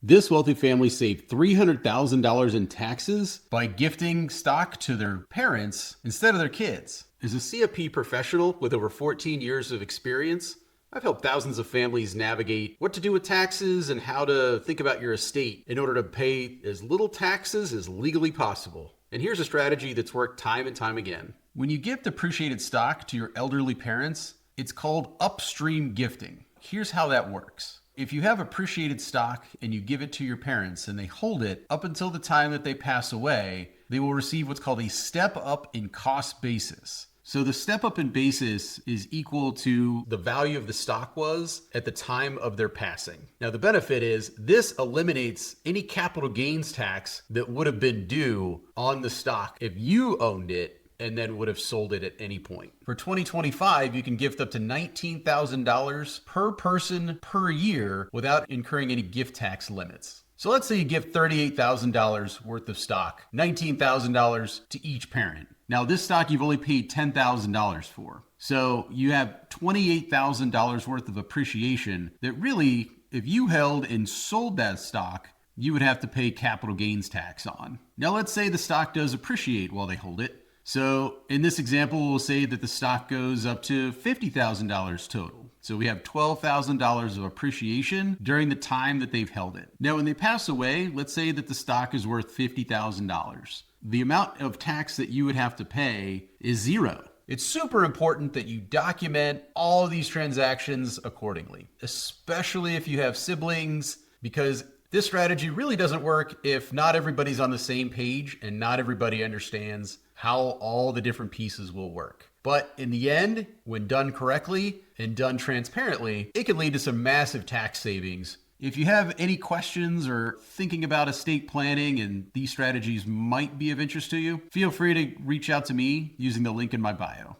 This wealthy family saved $300,000 in taxes by gifting stock to their parents instead of their kids. As a CFP professional with over 14 years of experience, I've helped thousands of families navigate what to do with taxes and how to think about your estate in order to pay as little taxes as legally possible. And here's a strategy that's worked time and time again. When you gift appreciated stock to your elderly parents, it's called upstream gifting. Here's how that works. If you have appreciated stock and you give it to your parents and they hold it up until the time that they pass away, they will receive what's called a step up in cost basis. So the step up in basis is equal to the value of the stock was at the time of their passing. Now the benefit is this eliminates any capital gains tax that would have been due on the stock if you owned it and then would have sold it at any point. For 2025, you can gift up to $19,000 per person per year without incurring any gift tax limits. So let's say you gift $38,000 worth of stock, $19,000 to each parent. Now this stock you've only paid $10,000 for. So you have $28,000 worth of appreciation that really, if you held and sold that stock, you would have to pay capital gains tax on. Now let's say the stock does appreciate while they hold it. So in this example, we'll say that the stock goes up to $50,000 total. So we have $12,000 of appreciation during the time that they've held it. Now, when they pass away, let's say that the stock is worth $50,000. The amount of tax that you would have to pay is zero. It's super important that you document all of these transactions accordingly, especially if you have siblings, because this strategy really doesn't work if not everybody's on the same page and not everybody understands how all the different pieces will work. But in the end, when done correctly and done transparently, it can lead to some massive tax savings. If you have any questions or thinking about estate planning and these strategies might be of interest to you, feel free to reach out to me using the link in my bio.